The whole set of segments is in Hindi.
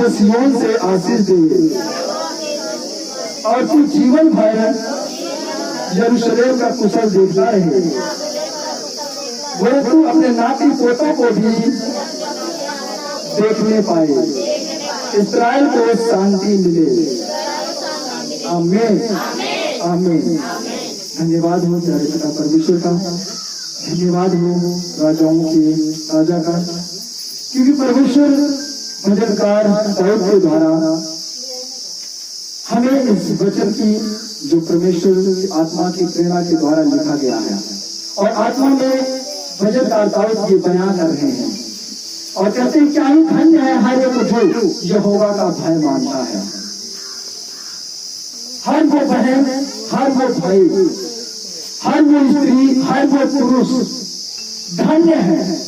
मुझे सियोन से आशीष दे और तू जीवन भर यरूशलेम का कुशल देखता रहे। वह तू अपने नाती पोतों को भी देखने पाए, इस्राएल को शांति मिले। आमीन आमीन। धन्यवाद हो प्यारे पिता परमेश्वर का, धन्यवाद हो राजाओं के राजा का, क्योंकि परमेश्वर भजनकार दाऊद के द्वारा हमें इस वचन की जो परमेश्वर की आत्मा की प्रेरणा के द्वारा लिखा गया है, और आत्मा में भजनकार दाऊद ये बयान कर रहे हैं और कहते हैं क्या ही धन्य है हर एक जो यहोवा का भय मानता है। हर वो बहन, हर वो भाई, हर वो स्त्री, हर वो पुरुष धन्य है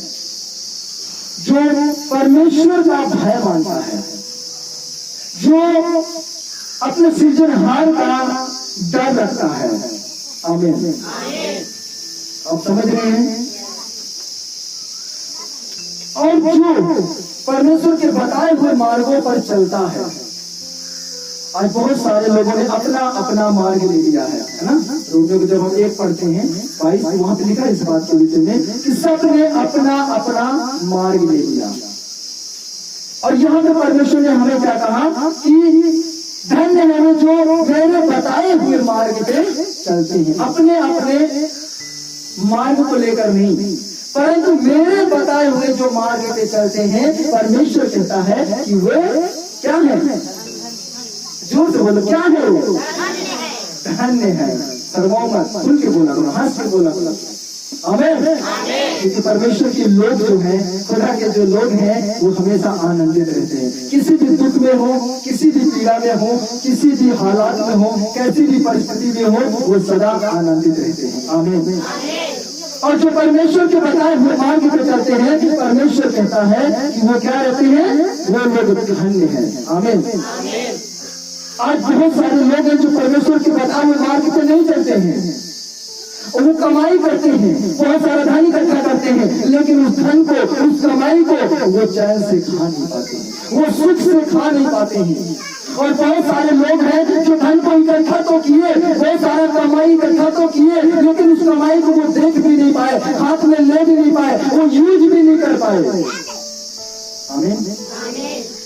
जो परमेश्वर का भय मानता है, जो अपने सृजनहार का डर रखता है। आमीन। अब समझ रहे हैं? और जो परमेश्वर के बताए हुए मार्गों पर चलता है। आज बहुत सारे लोगों ने अपना अपना मार्ग ले लिया है ना। रोमियो को जब हम 1 पढ़ते हैं 22, वहां पे लिखा है इस बात के विषय में कि सबने अपना अपना मार्ग ले लिया। और यहाँ पे परमेश्वर ने हमें क्या कहा कि धन्य है जो मेरे बताए हुए मार्ग पे चलते हैं। अपने अपने मार्ग को लेकर नहीं, परंतु मेरे बताए हुए जो मार्ग पे चलते हैं, परमेश्वर कहता है कि वे क्या है? जोर से बोलो, क्या है वो? धन्य है। शर्माओ मत, खुल के बोला, हंस के बोला। आमीन। क्योंकि परमेश्वर के लोग जो हैं, खुदा के जो लोग हैं, वो हमेशा आनंदित रहते हैं। किसी भी दुख में हो, किसी भी पीड़ा में हो, किसी भी हालात में हो, कैसी भी परिस्थिति में हो, वो सदा आनंदित रहते हैं। आमीन। और जो परमेश्वर के बताए हुए मार्ग पे चलते हैं, परमेश्वर कहता है कि वो क्या रहते हैं? वो लोग धन्य हैं। आमीन। आज बहुत सारे लोग हैं जो परमेश्वर के बताए हुए मार्ग पे नहीं चलते हैं, और वो कमाई करते हैं, बहुत सारा धन इकट्ठा करते हैं, लेकिन उस धन को, उस कमाई को वो चैन से खा नहीं पाते हैं, वो सुख से खा नहीं पाते हैं। और बहुत सारे लोग हैं जो धन को इकट्ठा तो किए, बहुत सारा कमाई इकट्ठा तो किए, लेकिन उस कमाई को वो देख भी नहीं पाए, हाथ में ले भी नहीं पाए, वो यूज भी नहीं कर पाए। आमीन।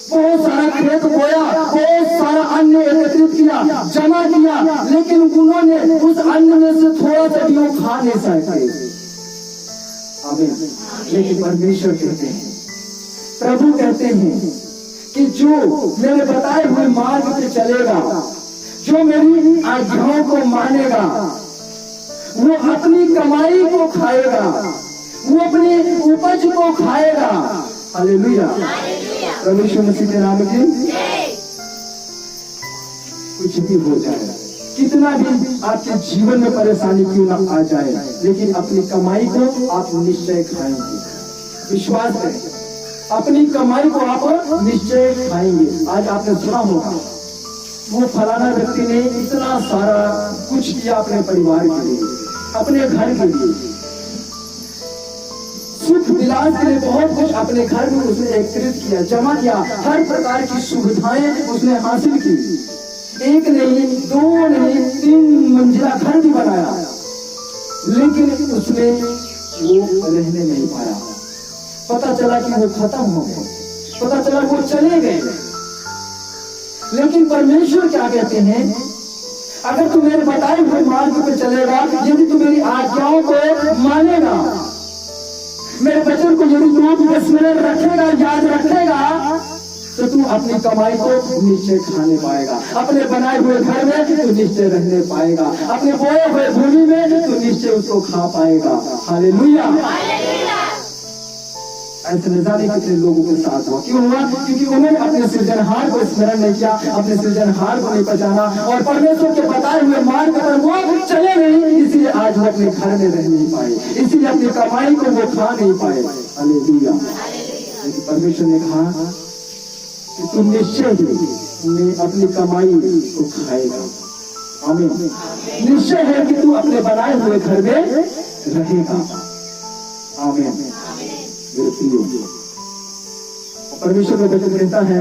बहुत सारा खेत बोया, बहुत सारा अन्न एकत्रित किया, जमा किया, लेकिन उन्होंने उस अन्न में से थोड़ा सा भी वो खा नहीं सके। आमीन। लेकिन परमेश्वर कहते हैं, प्रभु कहते हैं कि जो मेरे बताए हुए मार्ग पे चलेगा, जो मेरी आज्ञाओं को मानेगा, वो अपनी कमाई को खाएगा, वो अपनी उपज को खाएगा। हालेलुया। परमेश्वर मसीह के नाम की कुछ भी हो जाए, कितना भी आपके जीवन में परेशानी क्यों ना आ जाए, लेकिन अपनी कमाई को आप निश्चय खाएंगे। विश्वास करें, अपनी कमाई को आप निश्चय खाएंगे। आज आपने सुना होगा वो फलाना व्यक्ति ने इतना सारा कुछ किया अपने परिवार के लिए, अपने घर के लिए, सुख विलास के लिए बहुत कुछ अपने घर में उसने एकत्रित किया, जमा किया, हर प्रकार की सुविधाएं उसने हासिल की। 1 नहीं, 2 नहीं, 3 मंजिला घर भी बनाया, लेकिन उसमें वो रहने नहीं पाया। पता चला कि वो खत्म हो गए, पता चला वो चले गए। लेकिन परमेश्वर क्या कहते हैं? अगर तू मेरे बताए हुए मार्ग पे चलेगा, यदि तू मेरी आज्ञाओं को मानेगा, मेरे वचन को यदि तू स्मरण रखेगा, याद रखेगा, तो तू अपनी कमाई को निश्चय खाने पाएगा, अपने बनाए हुए घर में तू निश्चय रहने पाएगा, अपने बोए हुए भूमि में तू निश्चय उसको खा पाएगा। हालेलुया। ऐसे न जाने कितने लोगों के साथ हुआ। क्यों हुआ? क्योंकि उन्होंने अपने सृजनहार को स्मरण नहीं किया, अपने सृजनहार को नहीं पहचाना, और परमेश्वर के बताए हुए मार्ग पर वो चले नहीं, इसलिए आज वो अपने घर में रह नहीं पाए, इसलिए अपनी कमाई को वो खा नहीं पाए। हालेलुया। लेकिन परमेश्वर ने कहा कि तू निश्चय ही अपनी कमाई को खाएगा। आमीन। निश्चय है कि तू अपने बनाए हुए घर में रहेगा। आमीन। परमेश्वर का वचन कहता है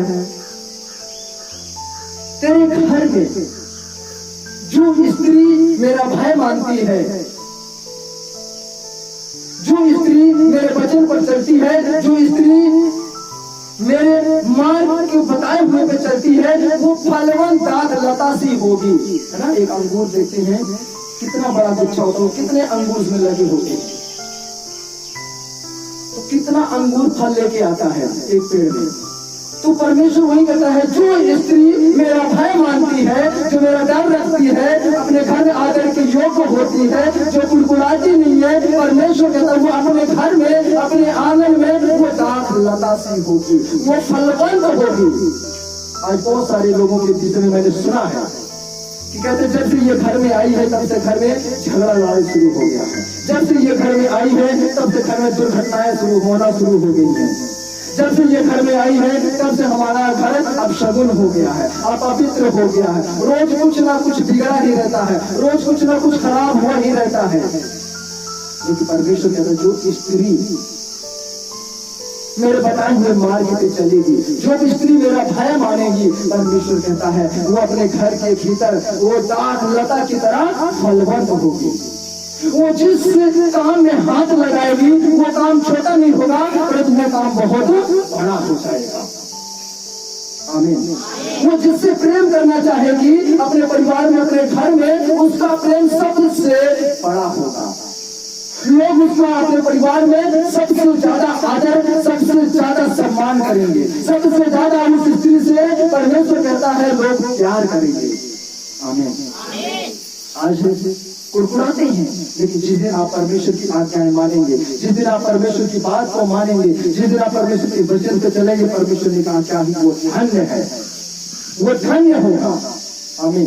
तेरे घर में जो स्त्री मेरा भय मानती है, जो स्त्री मेरे वचन पर चलती है, जो स्त्री मेरे मार्ग के बताए हुए पे चलती है, वो फलवंत दाख लता सी होगी। है ना, एक अंगूर देखते हैं कितना बड़ा गुच्छा होता है, कितने अंगूर उसमें लगे होते हैं, तो कितना अंगूर फल लेके आता है एक पेड़ में। तो परमेश्वर वही कहता है, जो स्त्री मेरा भय मानती है, जो मेरा डर रखती है, अपने घर में आकर के योग्य होती है, जो कुड़कुड़ाती नहीं है, परमेश्वर कहता है वो अपने घर में, अपने आंगन में वो दाख लता सी होगी, वो फलवंत होगी। आज बहुत सारे लोगों के बीच में मैंने सुना है कि कहते जब से ये घर में आई है तब से घर में झगड़ा लड़ाई शुरू हो गया है, जब से ये घर में आई है तब से घर में दुर्घटनाएं होना शुरू हो गई है, जब से ये घर में आई है तब से हमारा घर अपशगुन हो गया है, अपवित्र हो गया है, रोज कुछ ना कुछ बिगड़ा ही रहता है, रोज कुछ ना कुछ खराब हुआ ही रहता है। लेकिन परमेश्वर कहता है जो स्त्री मेरे बताए हुए मार्ग पे चलेगी, जो भी स्त्री मेरा भय मानेगी, परमेश्वर कहता है वो अपने घर के भीतर वो दाख लता की तरह फलवंत होगी। वो जिस काम में हाथ लगाएगी वो काम छोटा नहीं होगा, परंतु वो काम बहुत बड़ा हो जाएगा। आमीन। वो जिससे प्रेम करना चाहेगी अपने परिवार में, अपने घर में, उसका प्रेम सबसे बड़ा होगा। लोग उसका अपने परिवार में सबसे ज्यादा आदर, सबसे ज्यादा सम्मान करेंगे, सबसे ज्यादा उस स्त्री से परमेश्वर कहता है लोग प्यार करेंगे। आमीन। आज कुड़कुड़ाते हैं, लेकिन जिस दिन आप परमेश्वर की आज्ञाएं मानेंगे, जिस दिन आप परमेश्वर की बात को मानेंगे, जिस दिन आप परमेश्वर के वचन पे चलेंगे, परमेश्वर ने कहा क्या ही वो धन्य है, वो धन्य होगा। आमीन।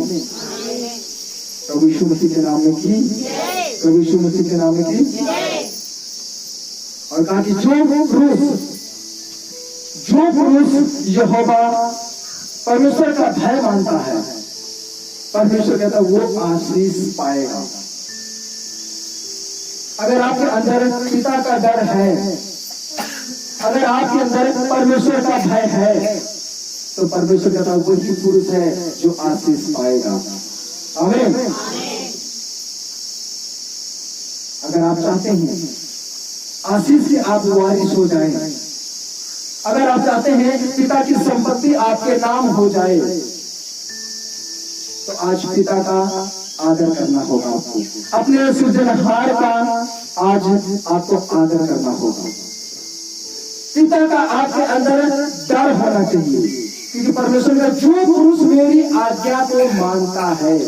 प्रभु यीशु मसीह के नाम में की, प्रभु यीशु मसीह के नाम में की। और कहा कि जो पुरुष यहोवा परमेश्वर का भय मानता है, परमेश्वर कहता है वो आशीष पाएगा। अगर आपके अंदर पिता का डर है, अगर आपके अंदर परमेश्वर का भय है, तो परमेश्वर कहता है वही पुरुष है जो आशीष पाएगा। आमीन। अगर आप चाहते हैं आशीष से आप वारिस हो जाएं, अगर आप चाहते हैं पिता की संपत्ति आपके नाम हो जाए, तो आज पिता का आदर करना होगा आपको, अपने सृजनहार का आज आपको आदर करना होगा। पिता का आपके अंदर डर होना चाहिए, क्योंकि परमेश्वर का जो पुरुष मेरी आज्ञा को मानता है,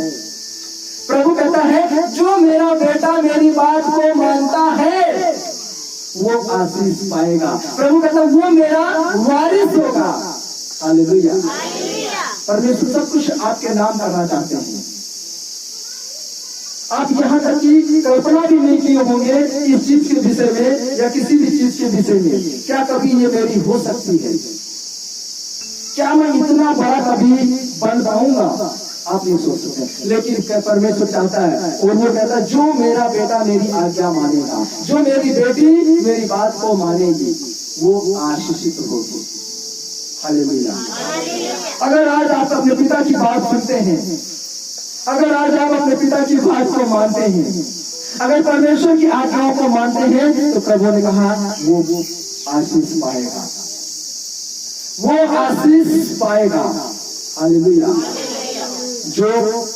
प्रभु कहता है जो मेरा बेटा मेरी बात को मानता है वो आशीष पाएगा। प्रभु कहता है वो मेरा वारिस होगा। हालेलुया। परमेश्वर सब कुछ आपके नाम करना चाहते हैं। आप यहाँ तक की कल्पना भी नहीं किए होंगे इस चीज के विषय में या किसी भी चीज के विषय में, क्या कभी ये मेरी हो सकती है, क्या मैं इतना बड़ा कभी बन पाऊंगा, आप नहीं सोच सकते। लेकिन परमेश्वर चाहता है और वो कहता है जो मेरा बेटा मेरी आज्ञा मानेगा, जो मेरी बेटी मेरी बात को मानेगी, वो आशीषित होगी। हालेलुया। अगर आज आप अपने पिता की बात सुनते हैं, अगर आज आप अपने पिता की बात को मानते हैं, अगर परमेश्वर की आज्ञाओं को मानते हैं, तो प्रभु ने कहा वो आशीष पाएगा, वो आशीष पाएगा। हालेलुया। जो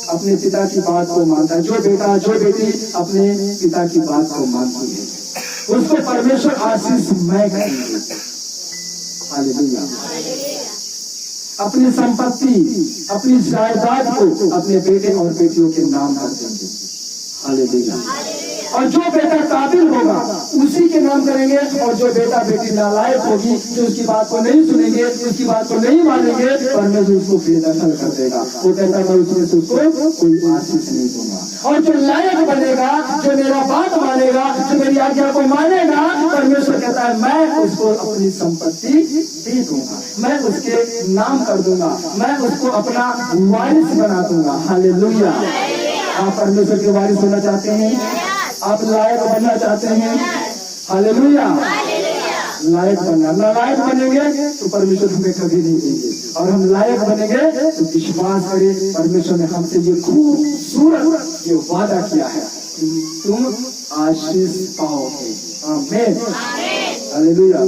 अपने पिता की बात को मानता है, जो बेटा जो बेटी अपने पिता की बात को मानती है, उसको परमेश्वर आशीष मैं करेंगे। हालेलुया। अपनी संपत्ति, अपनी जायदाद को अपने बेटे और बेटियों के नाम कर देंगे। हालेलुया। और जो बेटा काबिल होगा उसी के नाम करेंगे, और जो बेटा बेटी नालायक होगी, जो उसकी बात को नहीं सुनेंगे, उसकी बात को नहीं मानेंगे, परमेश्वर उसको बेदखल कर देगा। वो कहता है उसमें से उसको कोई आशीष नहीं दूंगा। और जो लायक बनेगा, जो मेरा बात मानेगा, जो मेरी आज्ञा को मानेगा, परमेश्वर कहता है मैं उसको अपनी संपत्ति दे दूंगा, मैं उसके नाम कर दूंगा, मैं उसको अपना वारिस बना दूंगा। हालेलुया। आप परमेश्वर के वारिस होना चाहते हैं, आप लायक बनना चाहते हैं? हालेलुया। लायक बनना। नालायक बनेंगे तो परमेश्वर हमें कभी नहीं देंगे, और हम लायक बनेंगे तो विश्वास करें परमेश्वर ने हमसे ये खूबसूरत ये वादा किया है, तुम आशीष पाओगे। आमीन, हालेलुया।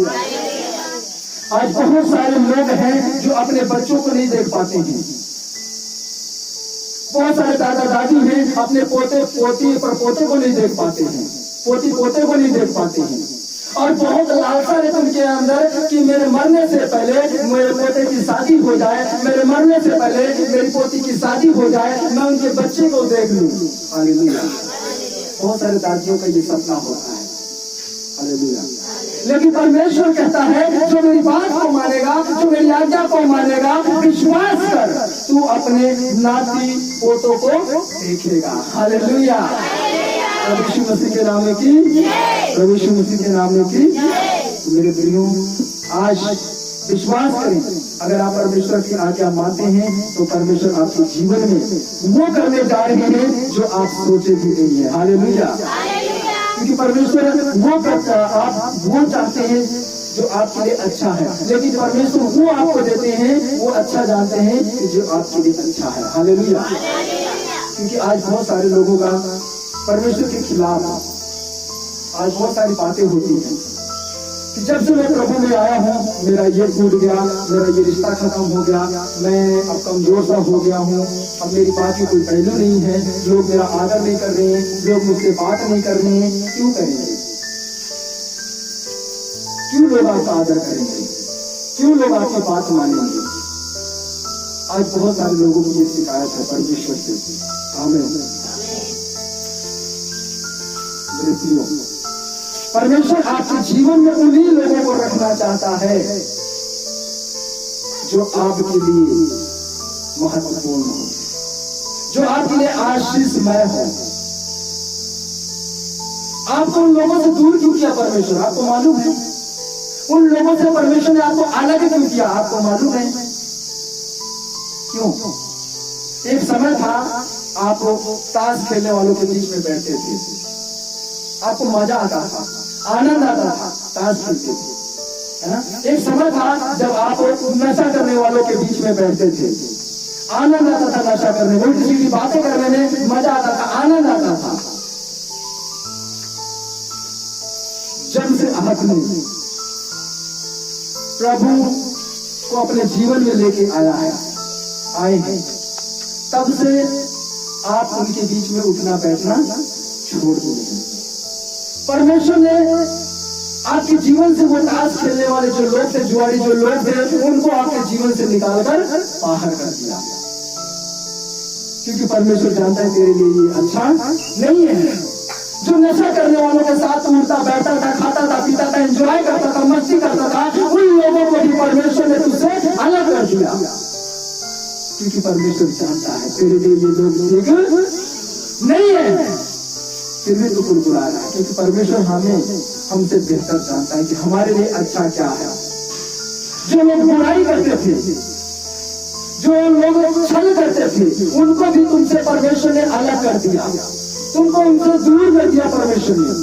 आज बहुत सारे लोग हैं जो अपने बच्चों को नहीं देख पाते हैं। बहुत सारे दादा दादी हैं अपने पोते पोती परपोते को नहीं देख पाते हैं, पोती पोते को नहीं देख पाते हैं। और बहुत लालसा है उनके अंदर कि मेरे मरने से पहले मेरे पोते की शादी हो जाए, मेरे मरने से पहले मेरी पोती की शादी हो जाए, मैं उनके बच्चे को देख लूं। हालेलुया। बहुत सारे दादियों का ये सपना होता है। हालेलुया। लेकिन परमेश्वर कहता है जो मेरी बात को मानेगा, जो मेरी आज्ञा को मानेगा, विश्वास कर, तू अपने नाती पोतों को देखेगा। हालेलुया। प्रभु यीशु मसीह के नाम में की, प्रभु यीशु मसीह के नाम में की। तो मेरे प्रियो, आज विश्वास करें, अगर आप परमेश्वर की आज्ञा मानते हैं तो परमेश्वर आपके जीवन में वो करने जा रहे हैं जो आप सोचे भी नहीं है। हालेलुया। क्योंकि परमेश्वर वो करता, आप वो चाहते हैं जो आपके लिए अच्छा है, लेकिन परमेश्वर वो आपको देते हैं, वो अच्छा जानते हैं कि जो आपके लिए अच्छा है। हालेलुया। क्योंकि आज बहुत सारे लोगों का परमेश्वर के खिलाफ आज बहुत सारी बातें होती हैं कि जब से मैं प्रभु में आया हूँ मेरा ये टूट गया, मेरा ये रिश्ता खत्म हो गया, मैं अब कमजोर सा हो गया हूँ, अब मेरी बात की कोई वैल्यू नहीं है, लोग मेरा आदर नहीं कर रहे हैं, लोग मुझसे बात नहीं कर रहे हैं। क्यों करेंगे? क्यों लोग आपका आदर करेंगे? क्यों लोग आपकी बात मानेंगे? आज बहुत सारे लोगों की ये शिकायत है परमेश्वर से। आमीन। परमेश्वर आपके जीवन में उन्हीं लोगों को रखना चाहता है जो आपके लिए महत्वपूर्ण हो, जो आपके लिए आशीषमय हो। आपको उन लोगों से दूर क्यों किया परमेश्वर? आपको मालूम है? उन लोगों से परमेश्वर ने आपको अलग क्यों किया? आपको मालूम है क्यों? एक समय था आप ताश खेलने वालों के बीच में बैठते थे, आपको मजा आता था, आनंद आता था ताश खेलते थे, है ना? एक समय था जब आप नशा करने वालों के बीच में बैठते थे, आनंद आता था नशा करने में, उल्टी सीधी बातें करने में मजा आता था, आनंद आता था। जब से आपने प्रभु को अपने जीवन में लेके आए हैं, तब से आप उनके बीच में उठना बैठना छोड़ दिए हैं। परमेश्वर ने आपके जीवन से वो ताश खेलने वाले जो लोग थे, जुआरी जो लोग थे, उनको आपके जीवन से निकालकर बाहर कर दिया, क्योंकि परमेश्वर जानता है तेरे लिए ये अच्छा नहीं है। जो नशा करने वालों के साथ उठता बैठता था, खाता था, पीता था, एंजॉय करता था, मस्ती करता था, उन लोगों को भी परमेश्वर ने तुझसे अलग कर दिया, क्योंकि परमेश्वर जानता है तेरे लिए ये लोग ठीक नहीं है। फिर भी तो कुरकुरा रहा है, क्योंकि परमेश्वर हमसे बेहतर जानता है कि हमारे लिए अच्छा क्या है। जो लोग बुराई करते थे, जो लोग छल करते थे, उनको भी तुमसे परमेश्वर ने अलग कर दिया, तुमको उनसे दूर कर दिया परमेश्वर ने।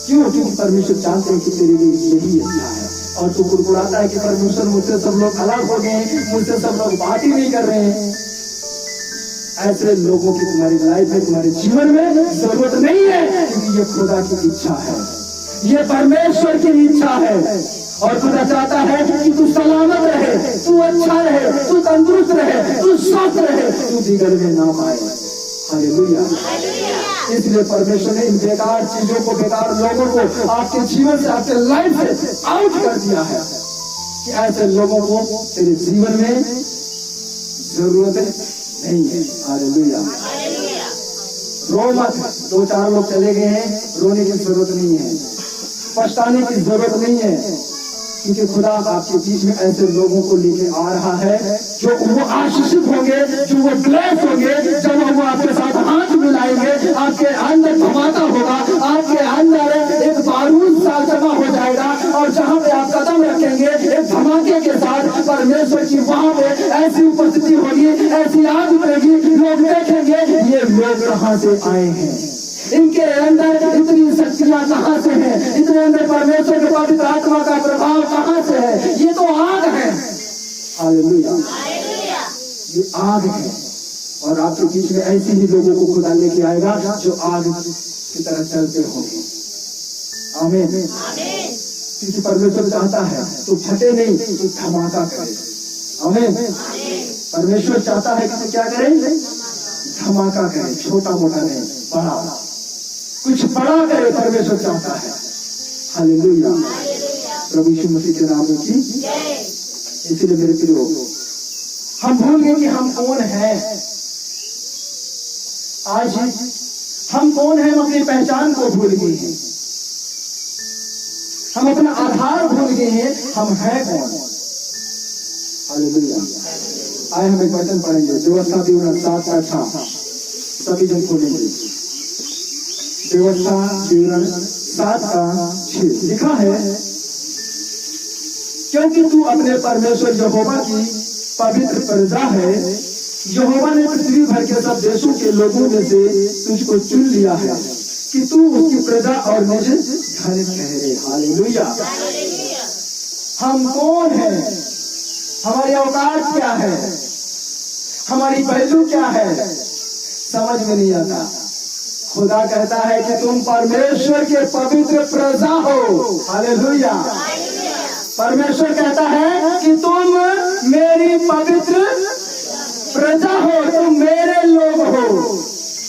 क्यों? क्योंकि परमेश्वर जानते हैं कि तेरे लिए यही अच्छा है। और तू कुरकुराता है कि परमेश्वर मुझसे सब लोग अलग हो गए, मुझसे सब लोग बात ही नहीं कर रहे हैं। ऐसे लोगों की तुम्हारी लाइफ में, तुम्हारे जीवन में जरूरत नहीं है, क्योंकि ये खुदा की इच्छा है, ये परमेश्वर की इच्छा है। और खुदा चाहता है कि तू सलामत रहे, तू अच्छा रहे, तू तंदुरुस्त रहे, तू स्वस्थ रहे, तू बिगड़ में ना पाए। हालेलुया। इसलिए परमेश्वर ने इन बेकार चीजों को, बेकार लोगों को आपके जीवन से, आपके लाइफ से आउट कर दिया है, कि ऐसे लोगों को तेरे जीवन में जरूरत नहीं है। हालेलुया। रो मत, 2-4 लोग चले गए हैं, रोने की जरूरत नहीं है, पछताने की जरूरत नहीं है, क्योंकि खुदा आपके बीच में ऐसे लोगों को लेके आ रहा है जो वो आशीषित होंगे, जो वो ब्लेस होंगे, जब वो आपके साथ हाथ मिलाएंगे, आपके अंदर धमाका होगा, आपके अंदर एक बारूद सा जमा हो जाएगा, और जहाँ पे आप कदम रखेंगे एक धमाके के साथ परमेश्वर की वहां पे ऐसी उपस्थिति होगी, ऐसी आग उठेगी, लोग देखेंगे ये लोग कहाँ से आए हैं, इनके इसके अंदर इतनी शक्तियां कहां से है, इतने अंदर परमेश्वर के पवित्र आत्मा का प्रभाव कहां से है? ये तो आग है। हालेलुया, ये आग है। और आपके बीच में ऐसे ही लोगों को खुदा लेके आएगा जो आग की तरह चलते होंगे। आमीन। क्योंकि परमेश्वर चाहता है तो फटे नहीं, तो धमाका करे। आमीन। परमेश्वर चाहता है कि क्या करें? धमाका करे, छोटा मोटा नहीं, बड़ा, कुछ बड़ा करे परमेश्वर चाहता है। हालेलुया, प्रभु यीशु मसीह के नाम की। इसलिए मेरे प्रियो, हम भूल गए कि हम कौन हैं। आज हम कौन हैं, हम अपनी पहचान को भूल गए हैं, हम अपना आधार भूल गए हैं, हम हैं कौन। हालेलुया। आए हम एक वचन पढ़ेंगे, व्यवस्था विवरण 7 का 6, सभी जन खोलेंगे। व्यवस्था विवरण 7 का 6 लिखा है, क्योंकि तू अपने परमेश्वर यहोवा की पवित्र प्रजा है, यहोवा ने पृथ्वी भर के सब देशों के लोगों में से तुझको चुन लिया है कि तू उसकी प्रजा और निज धन ठहरे। हालेलुया। हम कौन है, हमारी औकात क्या है, हमारी पहलू क्या है, समझ में नहीं आता। खुदा कहता है कि तुम परमेश्वर के पवित्र प्रजा हो। हालेलुया। परमेश्वर कहता है कि तुम मेरी पवित्र प्रजा हो, तुम मेरे लोग हो।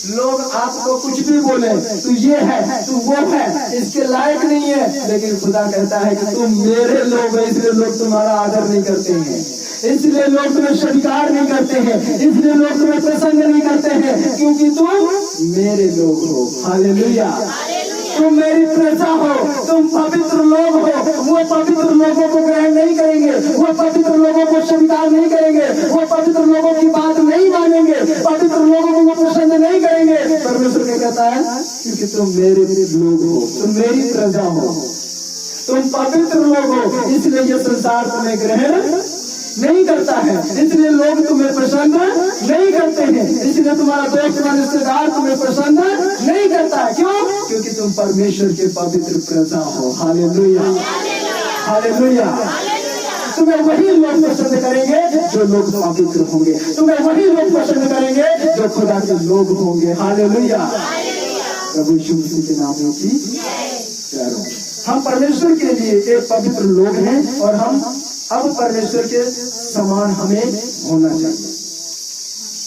लोग आपको कुछ भी बोले, तू ये है, तू वो है, इसके लायक नहीं है, लेकिन खुदा कहता है कि तुम मेरे लोग हो। इसलिए लोग तुम्हारा आदर नहीं करते हैं, इसलिए लोग तुम्हें स्वीकार नहीं करते हैं, इसलिए लोग तुम्हें पसंद नहीं करते हैं, क्योंकि तुम मेरे लोग हो। हालेलुया। तुम मेरी प्रजा हो, तुम पवित्र लोग हो। वो पवित्र लोगों को ग्रहण नहीं करेंगे, वो पवित्र लोगों को स्वीकार नहीं करेंगे, वो पवित्र लोगों की बात नहीं मानेंगे, पवित्र लोगों को वो पसंद नहीं करेंगे। परमेश्वर क्या कहता है? क्योंकि तुम मेरे लोग हो, तुम मेरी प्रजा हो, तुम पवित्र लोग हो, इसलिए ये संसार तुम्हें ग्रहण नहीं करता है, इसलिए लोग तुम्हें पसंद नहीं करते हैं, इसलिए तुम्हारा दोस्त, तुम्हारा रिश्तेदार तुम्हें पसंद नहीं करता है। क्यों? क्योंकि तुम परमेश्वर के पवित्र प्रजा हो। Hallelujah, hallelujah. तुम्हें वही लोग पसंद करेंगे जो लोग पवित्र होंगे, तुम्हें वही लोग पसंद करेंगे जो खुदा के लोग होंगे। हालेलुया। प्रभु यीशु मसीह के नाम में की प्यारो, हम परमेश्वर के लिए एक पवित्र लोग हैं और हम अब परमेश्वर के समान हमें होना चाहिए।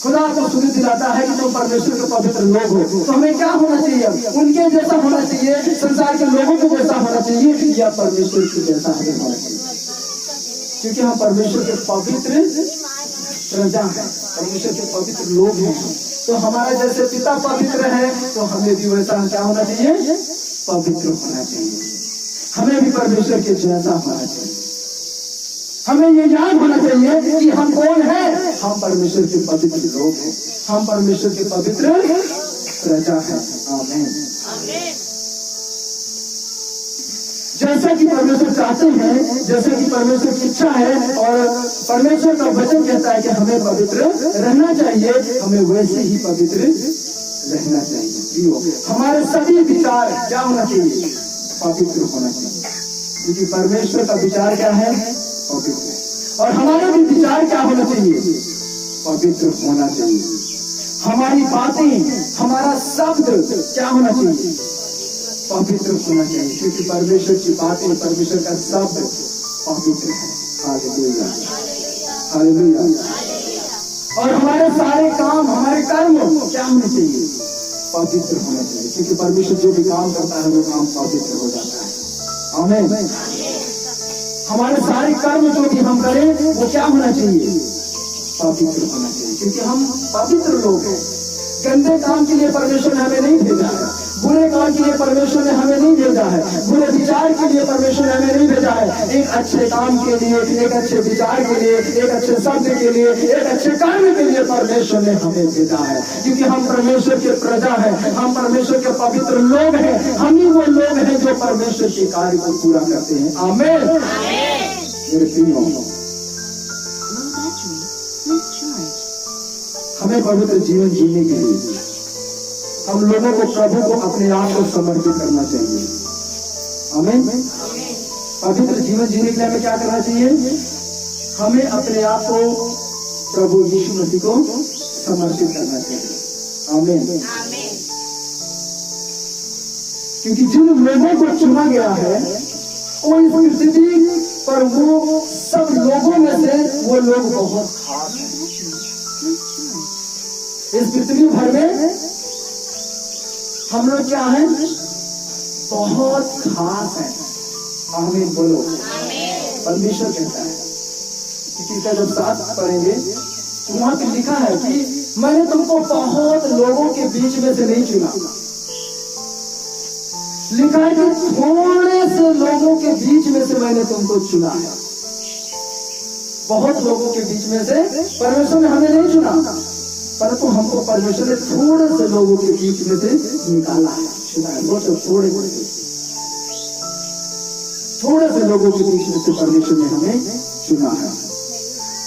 खुदा आपको सुधि दिलाता है कि तुम परमेश्वर के पवित्र लोग हो, तो हमें क्या होना चाहिए? उनके जैसा होना चाहिए, संसार के लोगों के जैसा होना चाहिए, या परमेश्वर के जैसा हमें होना चाहिए? क्योंकि हम परमेश्वर के पवित्र प्रजा हैं, परमेश्वर के पवित्र लोग हैं। तो हमारा जैसे पिता पवित्र है, तो हमें भी वैसा क्या होना चाहिए? पवित्र होना चाहिए। हमें भी परमेश्वर के जैसा होना चाहिए। हमें ये याद होना चाहिए कि हम कौन हैं। हम परमेश्वर के पवित्र लोग हैं, हम परमेश्वर के पवित्र प्रजा हैं। आमीन। जैसा कि परमेश्वर चाहते हैं, जैसे कि परमेश्वर की इच्छा है और परमेश्वर का वचन कहता है कि हमें पवित्र रहना चाहिए, हमें वैसे ही पवित्र रहना चाहिए। हमारे सभी विचार क्या होना चाहिए? पवित्र होना चाहिए, क्योंकि परमेश्वर का विचार क्या है? पवित्र। और हमारा भी विचार क्या होना चाहिए? पवित्र होना चाहिए। हमारी बातें, हमारा शब्द क्या होना चाहिए? पवित्र होना चाहिए, क्योंकि परमेश्वर की बातें, परमेश्वर का शब्द पवित्र है। Hallelujah, hallelujah. और हमारे सारे काम, हमारे कर्म क्या होने चाहिए? पवित्र होना चाहिए, क्योंकि परमेश्वर जो भी काम करता है वो काम पवित्र हो जाता है। आमीन। हमारे सारे कर्म जो भी हम करें वो क्या होना चाहिए? पवित्र होना चाहिए, क्योंकि हम पवित्र लोग हैं। गंदे काम के लिए परमेश्वर ने हमें नहीं भेजा है, बुरे काम के लिए परमेश्वर ने हमें नहीं भेजा है, बुरे विचार के लिए परमेश्वर ने हमें नहीं भेजा है। एक अच्छे काम के लिए, एक अच्छे विचार के लिए, एक अच्छे शब्द के लिए, एक अच्छे कर्म के लिए परमेश्वर ने हमें भेजा है, क्योंकि हम परमेश्वर के प्रजा हैं, हम परमेश्वर के पवित्र लोग हैं। हम ही वो लोग हैं जो परमेश्वर के कार्य को पूरा करते हैं। आमीन। मेरे प्रियो, हमें पवित्र जीवन जीने के लिए हम लोगों को प्रभु को अपने आप को समर्पित करना चाहिए। आमीन। पवित्र जीवन जीने के लिए हमें क्या करना चाहिए? हमें अपने आप को प्रभु यीशु मसीह को समर्पित करना चाहिए। आमीन। क्योंकि जिन लोगों को चुना गया है कोई स्थिति पर वो सब लोगों में से वो लोग बहुत खास हैं। इस पृथ्वी भर में हम लोग क्या हैं? बहुत खास हैं। आमीन बोलो। परमेश्वर कहता है किसी का जब साथ पढ़ेंगे तो वहां पे लिखा है कि मैंने तुमको बहुत लोगों के बीच में से नहीं चुना। लिखा है कि थोड़े से लोगों के बीच में से मैंने तुमको चुना है। बहुत लोगों के बीच में से परमेश्वर ने हमें नहीं चुना, परंतु हमको परमेश्वर ने थोड़े से लोगों के बीच में से निकाला है, चुना है। थोड़े से लोगों के बीच में से परमेश्वर ने हमें चुना है।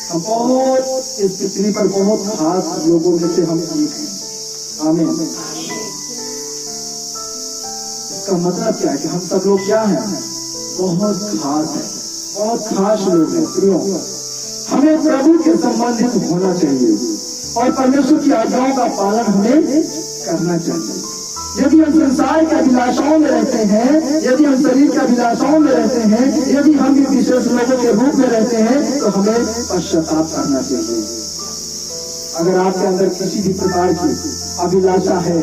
हम बहुत इस पृथ्वी पर बहुत खास लोगों में से हम एक हैं। आमीन। इसका मतलब क्या है कि हम सब लोग क्या हैं? बहुत खास हैं, बहुत खास लोग हैं। प्रियो, हमें प्रभु के संबंधित होना चाहिए और परमेश्वर की आज्ञाओं का पालन हमें करना चाहिए। यदि हम संसार के अभिलाषाओं में रहते हैं, यदि हम शरीर के अभिलाषाओं में रहते हैं, यदि हम भी विशेष लोगों के रूप में रहते हैं, तो हमें पश्चाताप करना चाहिए। अगर आपके अंदर किसी भी प्रकार की अभिलाषा है,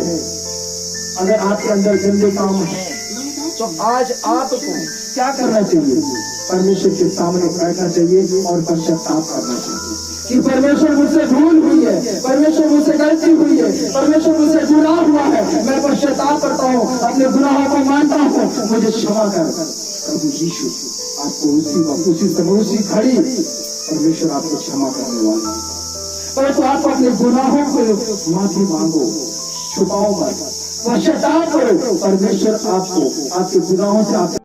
अगर आपके अंदर गंदे काम है, तो आज आपको क्या करना चाहिए? परमेश्वर के सामने बैठना चाहिए और पश्चाताप करना चाहिए कि परमेश्वर मुझसे भूल हुई है, परमेश्वर मुझसे गलती हुई है, परमेश्वर मुझसे गुनाह हुआ है, मैं पश्चाताप करता हूँ, अपने गुनाहों को मानता हूँ, मुझे क्षमा कर। प्रभु यीशु आपको उसी वक्त, उसी समय, उसी घड़ी परमेश्वर आपको क्षमा करने वाला है। परंतु आप अपने गुनाहों को माफी मांगो, छुपाओ मत, पश्चाताप करो। परमेश्वर आपको आपके गुनाहों से